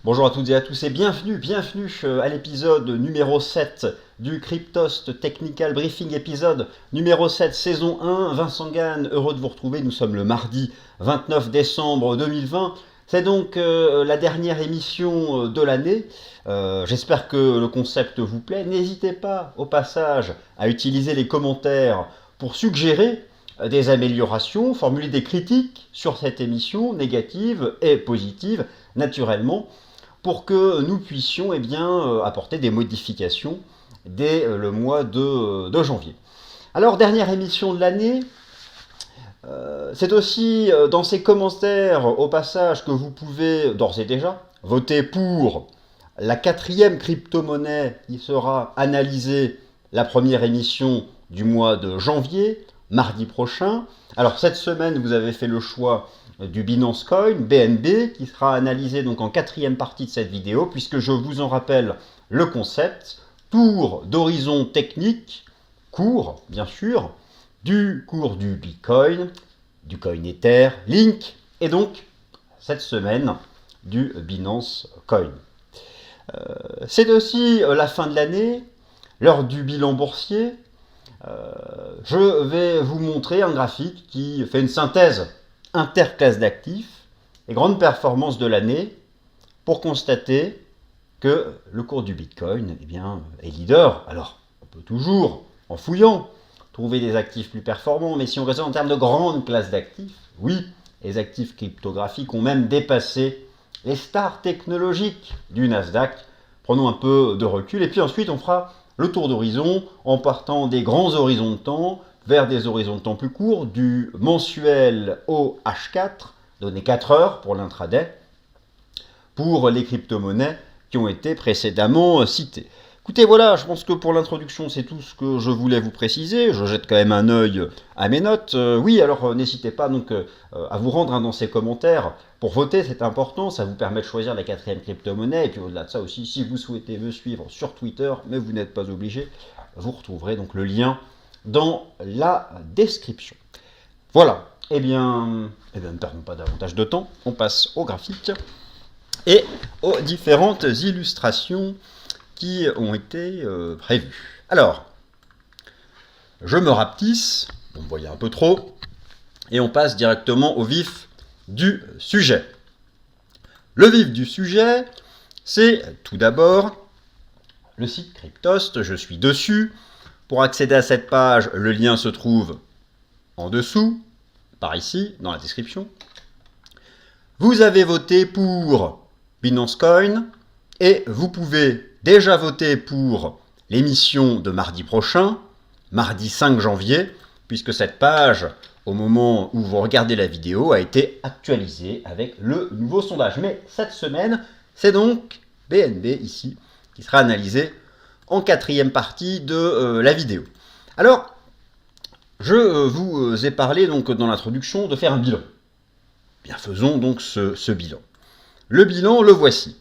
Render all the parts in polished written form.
Bonjour à toutes et à tous et bienvenue à l'épisode numéro 7 du Cryptost Technical Briefing, épisode numéro 7, saison 1. Vincent Gann, heureux de vous retrouver. Nous sommes le mardi 29 décembre 2020. C'est donc la dernière émission de l'année. J'espère que le concept vous plaît. N'hésitez pas au passage à utiliser les commentaires pour suggérer des améliorations, formuler des critiques sur cette émission, négatives et positives, naturellement, pour que nous puissions apporter des modifications dès le mois de janvier. Alors, dernière émission de l'année, c'est aussi dans ces commentaires au passage que vous pouvez d'ores et déjà voter pour la 4e crypto-monnaie qui sera analysée la première émission du mois de janvier, mardi prochain. Alors cette semaine, vous avez fait le choix du Binance Coin, BNB, qui sera analysé donc en 4e partie de cette vidéo, puisque je vous en rappelle le concept, tour d'horizon technique, court bien sûr, du cours du Bitcoin, du Coin Ether, Link, et donc cette semaine du Binance Coin. C'est aussi la fin de l'année, l'heure du bilan boursier. Je vais vous montrer un graphique qui fait une synthèse interclasse d'actifs et grandes performances de l'année pour constater que le cours du Bitcoin est leader. Alors, on peut toujours, en fouillant, trouver des actifs plus performants, mais si on raisonne en termes de grandes classes d'actifs, oui, les actifs cryptographiques ont même dépassé les stars technologiques du Nasdaq. Prenons un peu de recul et puis ensuite on fera le tour d'horizon en partant des grands horizons de temps vers des horizons de temps plus courts, du mensuel au H4, donné 4 heures pour l'intraday, pour les crypto-monnaies qui ont été précédemment citées. Écoutez, voilà, je pense que pour l'introduction, c'est tout ce que je voulais vous préciser. Je jette quand même un œil à mes notes. Oui, alors n'hésitez pas donc à vous rendre dans ces commentaires pour voter, c'est important. Ça vous permet de choisir la 4e crypto-monnaie. Et puis au-delà de ça aussi, si vous souhaitez me suivre sur Twitter, mais vous n'êtes pas obligé, vous retrouverez donc le lien dans la description. Voilà, ne perdons pas davantage de temps. On passe au graphique et aux différentes illustrations qui ont été prévues. Alors, je me rapetisse, vous me voyez un peu trop, et on passe directement au vif du sujet. Le vif du sujet, c'est tout d'abord le site Cryptost, je suis dessus. Pour accéder à cette page, le lien se trouve en dessous, par ici, dans la description. Vous avez voté pour Binance Coin, et vous pouvez déjà voter pour l'émission de mardi prochain, mardi 5 janvier, puisque cette page, au moment où vous regardez la vidéo, a été actualisée avec le nouveau sondage. Mais cette semaine, c'est donc BNB ici, qui sera analysé en 4e partie de la vidéo. Alors, je vous ai parlé donc dans l'introduction de faire un bilan. Bien, faisons donc ce bilan. Le bilan, le voici.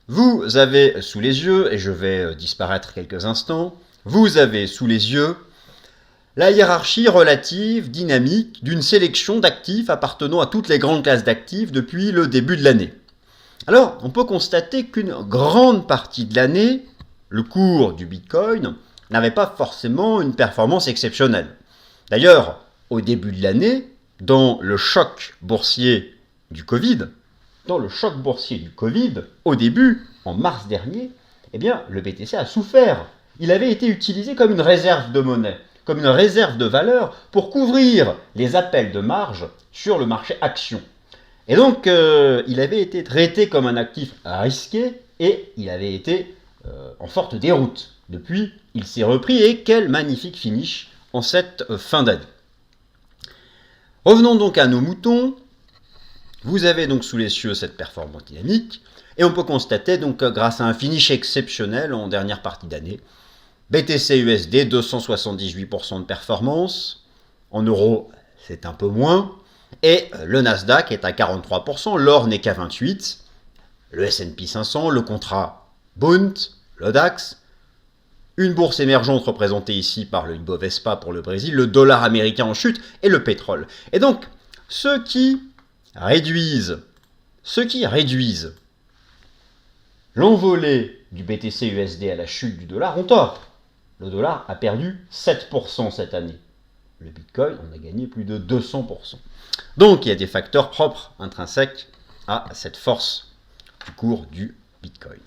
Vous avez sous les yeux, et je vais disparaître quelques instants, vous avez sous les yeux la hiérarchie relative dynamique d'une sélection d'actifs appartenant à toutes les grandes classes d'actifs depuis le début de l'année. Alors, on peut constater qu'une grande partie de l'année, le cours du Bitcoin n'avait pas forcément une performance exceptionnelle. D'ailleurs, au début de l'année, dans le choc boursier du Covid, au début, en mars dernier, le BTC a souffert. Il avait été utilisé comme une réserve de monnaie, comme une réserve de valeur pour couvrir les appels de marge sur le marché action. Et donc, il avait été traité comme un actif risqué et il avait été en forte déroute. Depuis, il s'est repris et quel magnifique finish en cette fin d'année. Revenons donc à nos moutons. Vous avez donc sous les yeux cette performance dynamique et on peut constater donc grâce à un finish exceptionnel en dernière partie d'année, BTC USD 278% de performance, en euros c'est un peu moins, et le Nasdaq est à 43%, l'or n'est qu'à 28%, le S&P 500, le contrat Bund, le DAX, une bourse émergente représentée ici par le Ibovespa pour le Brésil, le dollar américain en chute et le pétrole. Et donc, ceux qui réduisent l'envolée du BTC USD à la chute du dollar ont tort. Le dollar a perdu 7% cette année. Le Bitcoin en a gagné plus de 200%. Donc il y a des facteurs propres, intrinsèques à cette force du cours du Bitcoin.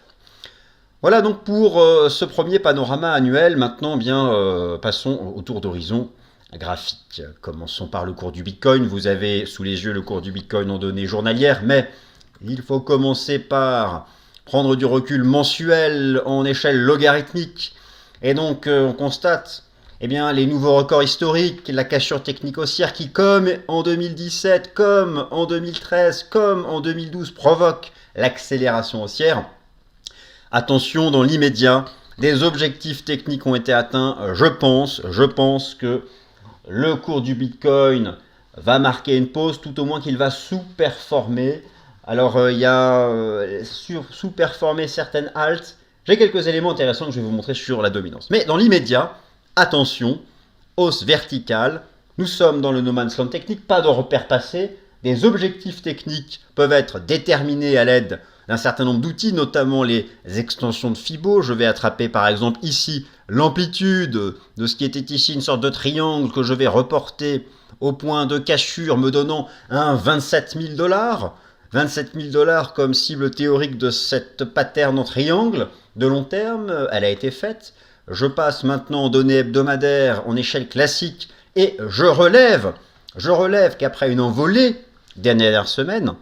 Voilà donc pour ce premier panorama annuel. Maintenant, passons au tour d'horizon graphique. Commençons par le cours du Bitcoin. Vous avez sous les yeux le cours du Bitcoin en données journalières, mais il faut commencer par prendre du recul mensuel en échelle logarithmique. Et donc, on constate les nouveaux records historiques, la cassure technique haussière qui, comme en 2017, comme en 2013, comme en 2012, provoque l'accélération haussière. Attention, dans l'immédiat, des objectifs techniques ont été atteints. Je pense que le cours du Bitcoin va marquer une pause, tout au moins qu'il va sous-performer. Alors, il y a sous-performer certaines haltes. J'ai quelques éléments intéressants que je vais vous montrer sur la dominance. Mais dans l'immédiat, attention, hausse verticale. Nous sommes dans le no man's land technique, pas de repère passé. Des objectifs techniques peuvent être déterminés à l'aide d'un certain nombre d'outils, notamment les extensions de Fibo. Je vais attraper par exemple ici l'amplitude de ce qui était ici une sorte de triangle que je vais reporter au point de cassure me donnant un 27 000 $. 27 000 $ comme cible théorique de cette pattern en triangle de long terme, elle a été faite. Je passe maintenant en données hebdomadaires en échelle classique et je relève qu'après une envolée des dernières semaines,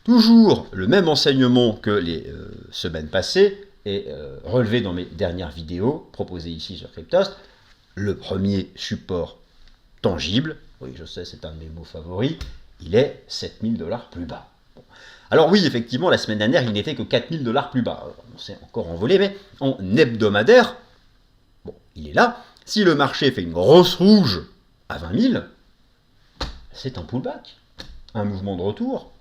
toujours le même enseignement que les semaines passées est relevé dans mes dernières vidéos proposées ici sur Cryptost. Le premier support tangible, oui je sais c'est un de mes mots favoris, il est 7 000 $ plus bas. Bon. Alors oui, effectivement, la semaine dernière, il n'était que 4 000 $ plus bas. Alors, on s'est encore envolé, mais en hebdomadaire, il est là. Si le marché fait une grosse rouge à 20 000, c'est un pullback, un mouvement de retour.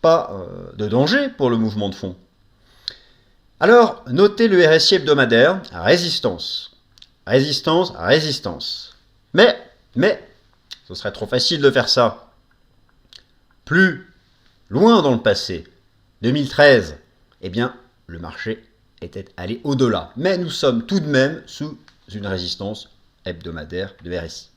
Pas de danger pour le mouvement de fond. Alors, notez le RSI hebdomadaire, résistance. Résistance, résistance. Mais, ce serait trop facile de faire ça. Plus loin dans le passé, 2013, le marché était allé au-delà. Mais nous sommes tout de même sous une résistance hebdomadaire de RSI.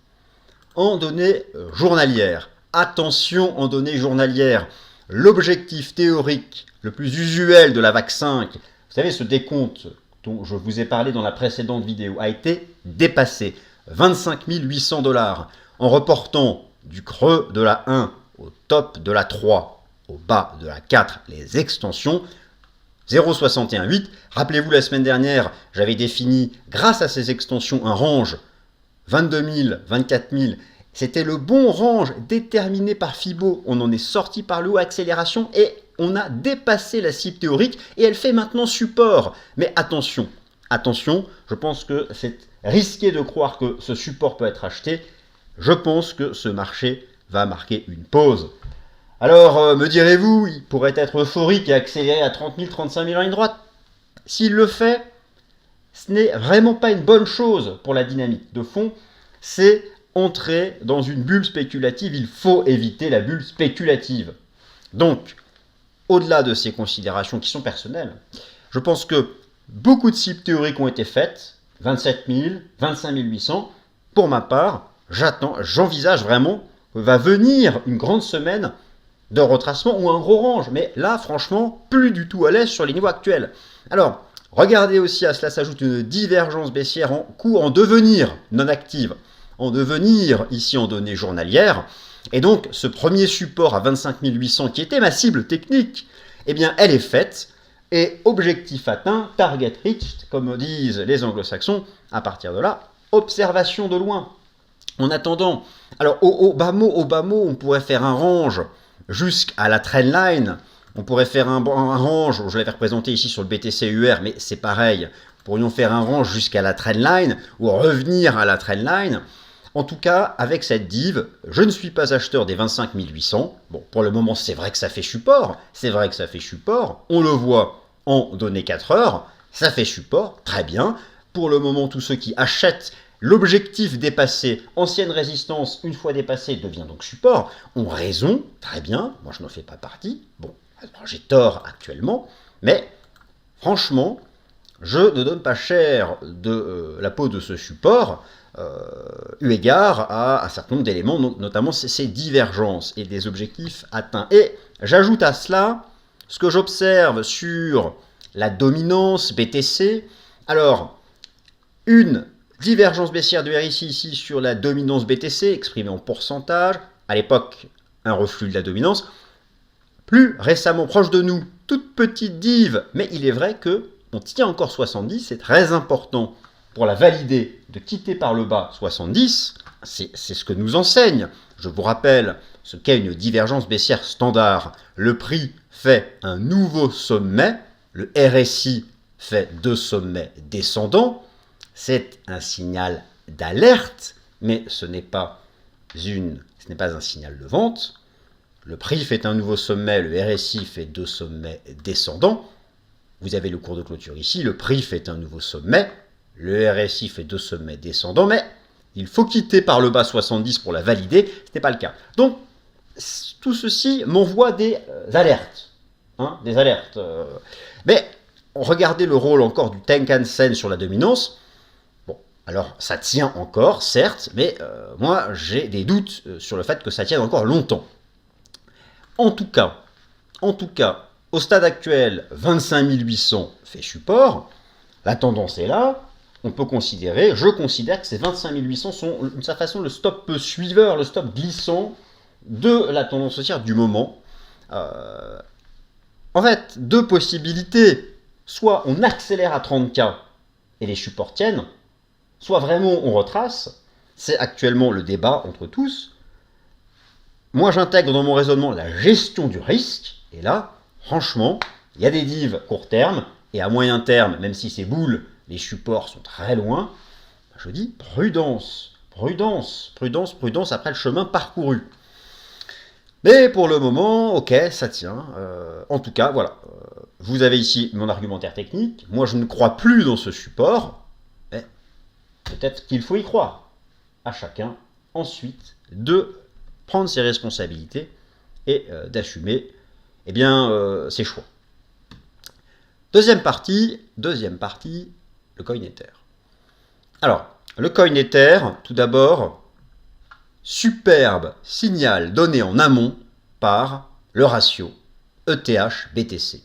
En données journalières, attention en données journalières, l'objectif théorique le plus usuel de la VAC 5, vous savez ce décompte dont je vous ai parlé dans la précédente vidéo, a été dépassé. 25 800 $, en reportant du creux de la 1 au top de la 3, au bas de la 4, les extensions, 0,618. Rappelez-vous, la semaine dernière, j'avais défini, grâce à ces extensions, un range 22 000, 24 000. C'était le bon range déterminé par Fibo. On en est sorti par le haut accélération et on a dépassé la cible théorique et elle fait maintenant support. Mais attention, je pense que c'est risqué de croire que ce support peut être acheté. Je pense que ce marché va marquer une pause. Alors, me direz-vous, il pourrait être euphorique et accélérer à 30 000, 35 000 en ligne droite. S'il le fait, ce n'est vraiment pas une bonne chose pour la dynamique de fond. C'est entrer dans une bulle spéculative. Il faut éviter la bulle spéculative. Donc, au-delà de ces considérations qui sont personnelles, je pense que beaucoup de cibles théoriques ont été faites. 27 000, 25 800. Pour ma part, j'envisage vraiment que va venir une grande semaine de retracement ou un gros range. Mais là, franchement, plus du tout à l'aise sur les niveaux actuels. Alors, regardez aussi, à cela s'ajoute une divergence baissière en cours, en devenir non active, en devenir ici en données journalières. Et donc, ce premier support à 25 800 qui était ma cible technique, elle est faite. Et objectif atteint, target reached, comme disent les anglo-saxons. À partir de là, observation de loin. En attendant, alors au bas mot, on pourrait faire un range jusqu'à la trendline. On pourrait faire un range, je l'avais représenté ici sur le BTC-UR, mais c'est pareil. Nous pourrions faire un range jusqu'à la trendline ou revenir à la trendline. En tout cas, avec cette div, je ne suis pas acheteur des 25 800. Bon, pour le moment, c'est vrai que ça fait support. On le voit en données 4 heures. Ça fait support, très bien. Pour le moment, tous ceux qui achètent l'objectif dépassé, ancienne résistance, une fois dépassé, devient donc support, ont raison, très bien. Moi, je n'en fais pas partie. Bon, alors j'ai tort actuellement. Mais franchement, je ne donne pas cher de la peau de ce support, eu égard à un certain nombre d'éléments, notamment ces divergences et des objectifs atteints. Et j'ajoute à cela ce que j'observe sur la dominance BTC. Alors, une divergence baissière du RSI ici sur la dominance BTC, exprimée en pourcentage, à l'époque un reflux de la dominance. Plus récemment, proche de nous, toute petite div, mais il est vrai que on tient encore 70, c'est très important pour la valider de quitter par le bas 70, c'est ce que nous enseigne. Je vous rappelle ce qu'est une divergence baissière standard. Le prix fait un nouveau sommet, le RSI fait 2 sommets descendants, c'est un signal d'alerte, mais ce n'est pas un signal de vente. Le prix fait un nouveau sommet, le RSI fait 2 sommets descendants. Vous avez le cours de clôture ici, le prix fait un nouveau sommet, le RSI fait 2 sommets descendants, mais il faut quitter par le bas 70 pour la valider, ce n'est pas le cas. Donc, tout ceci m'envoie des alertes. Des alertes. Mais regardez le rôle encore du Tenkan-sen sur la dominance. Bon, alors ça tient encore, certes, mais moi j'ai des doutes sur le fait que ça tienne encore longtemps. En tout cas, au stade actuel, 25 800 fait support, la tendance est là, je considère que ces 25 800 sont d'une certaine façon le stop suiveur, le stop glissant de la tendance haussière du moment. En fait, 2 possibilités, soit on accélère à 30K et les supports tiennent, soit vraiment on retrace, c'est actuellement le débat entre tous. Moi, j'intègre dans mon raisonnement la gestion du risque. Et là, franchement, il y a des divs court terme. Et à moyen terme, même si c'est boule, les supports sont très loin. Je dis prudence, prudence, prudence, prudence après le chemin parcouru. Mais pour le moment, ok, ça tient. En tout cas, voilà. Vous avez ici mon argumentaire technique. Moi, je ne crois plus dans ce support. Mais peut-être qu'il faut y croire. À chacun, ensuite, de prendre ses responsabilités et d'assumer ses choix. Deuxième partie, le coin Ether. Alors, le coin Ether, tout d'abord, superbe signal donné en amont par le ratio ETH-BTC.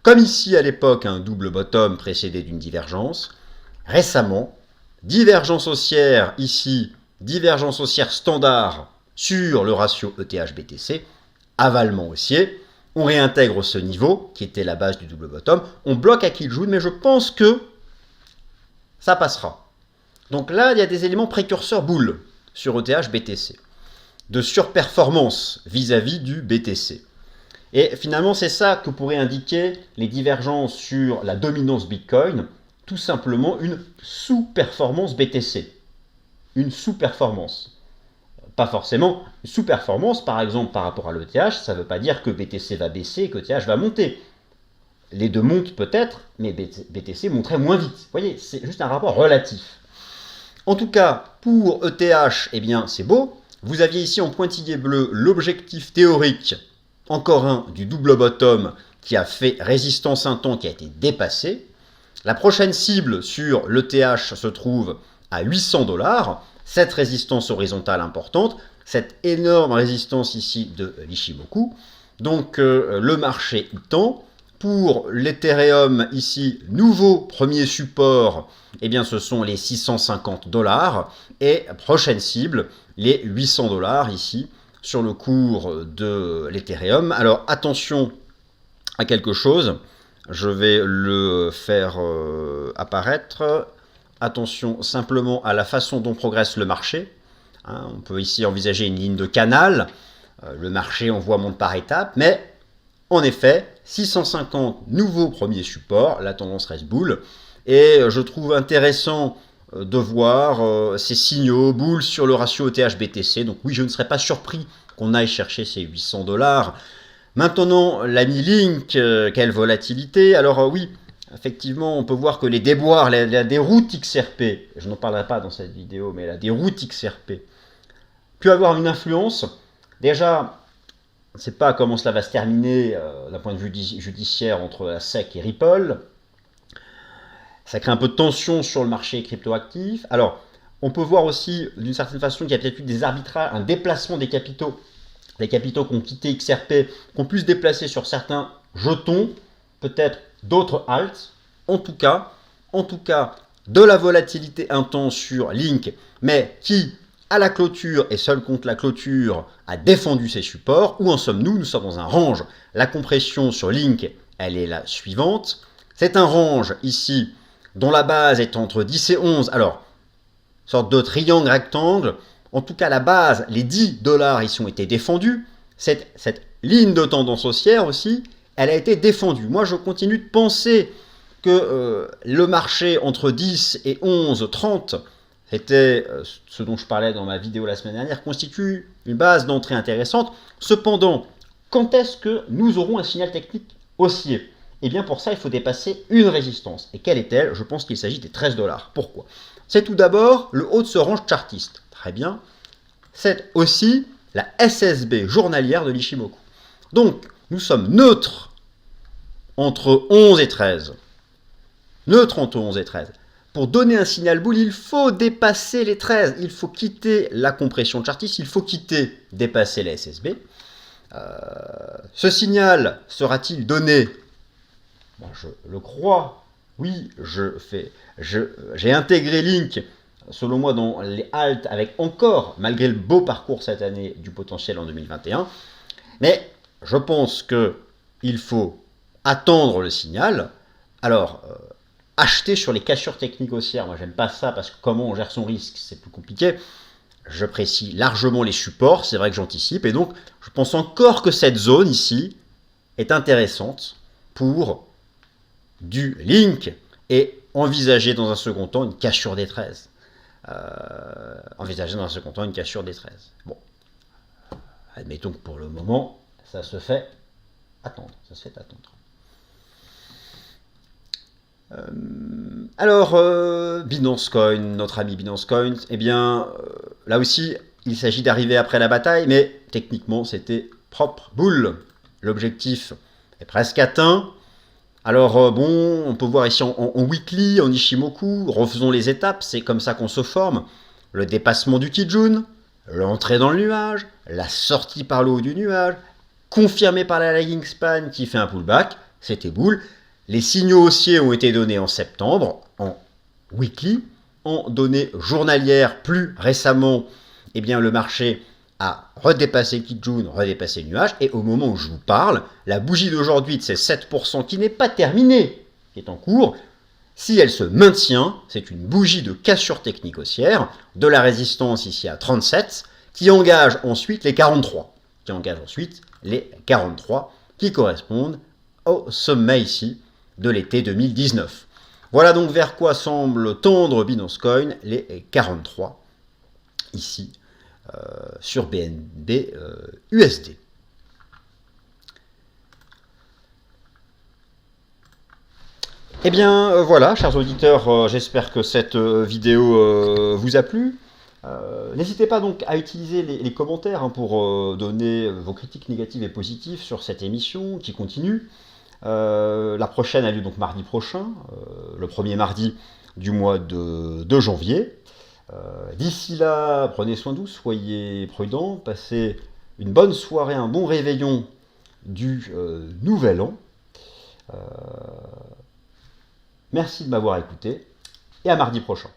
Comme ici à l'époque un double bottom précédé d'une divergence, récemment, divergence haussière ici, divergence haussière standard sur le ratio ETH-BTC, avalement haussier, on réintègre ce niveau, qui était la base du double bottom, on bloque à Kijun, mais je pense que ça passera. Donc là, il y a des éléments précurseurs boule sur ETH-BTC, de surperformance vis-à-vis du BTC. Et finalement, c'est ça que pourraient indiquer les divergences sur la dominance Bitcoin, tout simplement une sous-performance BTC. Une sous-performance. Pas forcément une sous-performance, par exemple, par rapport à l'ETH, ça ne veut pas dire que BTC va baisser et que ETH va monter. Les deux montent peut-être, mais BTC monterait moins vite. Vous voyez, c'est juste un rapport relatif. En tout cas, pour ETH, eh bien, c'est beau. Vous aviez ici en pointillé bleu l'objectif théorique, encore un, du double bottom qui a fait résistance un temps, qui a été dépassé. La prochaine cible sur l'ETH se trouve à 800 $. Cette résistance horizontale importante, cette énorme résistance ici de l'Ichimoku. Donc le marché y tend. Pour l'Ethereum ici, nouveau premier support, eh bien ce sont les 650 $. Et prochaine cible, les 800 $ ici sur le cours de l'Ethereum. Alors attention à quelque chose, je vais le faire apparaître. Attention simplement à la façon dont progresse le marché. On peut ici envisager une ligne de canal. Le marché, on voit, monte par étapes. Mais en effet, 650 nouveaux premiers supports. La tendance reste boule. Et je trouve intéressant de voir ces signaux boule sur le ratio ETH-BTC. Donc oui, je ne serais pas surpris qu'on aille chercher ces 800 $. Maintenant, l'ami Link, quelle volatilité. Alors oui, effectivement, on peut voir que les déboires, la déroute XRP, je n'en parlerai pas dans cette vidéo, mais la déroute XRP, peut avoir une influence. Déjà, ne sait pas comment cela va se terminer d'un point de vue judiciaire entre la SEC et Ripple. Ça crée un peu de tension sur le marché cryptoactif. Alors, on peut voir aussi, d'une certaine façon, qu'il y a peut-être eu des arbitrages, un déplacement des capitaux qui ont quitté XRP, qui ont pu se déplacer sur certains jetons, peut-être d'autres alts. En tout cas, de la volatilité intense sur Link, mais qui, à la clôture et seul contre la clôture, a défendu ses supports. Où en sommes-nous? Nous sommes dans un range. La compression sur Link, elle est la suivante. C'est un range ici dont la base est entre 10 et 11. Alors, sorte de triangle rectangle. En tout cas, la base, les 10 $ ici ont été défendus. Cette ligne de tendance haussière aussi, elle a été défendue. Moi, je continue de penser que le marché entre 10 et 11, 30, c'était ce dont je parlais dans ma vidéo la semaine dernière, constitue une base d'entrée intéressante. Cependant, quand est-ce que nous aurons un signal technique haussier? Eh bien, pour ça, il faut dépasser une résistance. Et quelle est-elle? Je pense qu'il s'agit des 13 $. Pourquoi? C'est tout d'abord le haut de ce range chartiste. Très bien. C'est aussi la SSB journalière de l'Ichimoku. Donc, nous sommes neutres entre 11 et 13. Neutre entre 11 et 13. Pour donner un signal boule, il faut dépasser les 13. Il faut quitter la compression chartiste, il faut dépasser la SSB. Ce signal sera-t-il donné? Je le crois. Oui, j'ai intégré Link, selon moi, dans les halts avec encore, malgré le beau parcours cette année, du potentiel en 2021. Mais je pense qu'il faut attendre le signal. Alors, acheter sur les cassures techniques haussières, moi j'aime pas ça parce que comment on gère son risque, c'est plus compliqué. Je précise largement les supports, c'est vrai que j'anticipe, et donc je pense encore que cette zone ici est intéressante pour du Link et envisager dans un second temps une cassure des 13. Bon, admettons que pour le moment, ça se fait attendre. Alors, Binance Coin, notre ami Binance Coin, eh bien, là aussi, il s'agit d'arriver après la bataille, mais techniquement, c'était propre boule. L'objectif est presque atteint. Alors, bon, on peut voir ici en weekly, en Ichimoku, refaisons les étapes, c'est comme ça qu'on se forme. Le dépassement du Kijun, l'entrée dans le nuage, la sortie par le haut du nuage, confirmé par la lagging span qui fait un pullback, c'était boule. Les signaux haussiers ont été donnés en septembre, en weekly, en données journalières plus récemment, eh bien, le marché a redépassé le Kijun, redépassé le nuage, et au moment où je vous parle, la bougie d'aujourd'hui de ces 7% qui n'est pas terminée, qui est en cours, si elle se maintient, c'est une bougie de cassure technique haussière, de la résistance ici à 37, qui engage ensuite les 43, qui correspondent au sommet ici de l'été 2019. Voilà donc vers quoi semble tendre Binance Coin, les 43, ici, sur BNB USD. Eh bien voilà, chers auditeurs, j'espère que cette vidéo vous a plu. N'hésitez pas donc à utiliser les commentaires pour donner vos critiques négatives et positives sur cette émission qui continue. La prochaine a lieu donc mardi prochain, le premier mardi du mois de janvier. D'ici là, prenez soin de vous, soyez prudents, passez une bonne soirée, un bon réveillon du nouvel an. Merci de m'avoir écouté et à mardi prochain.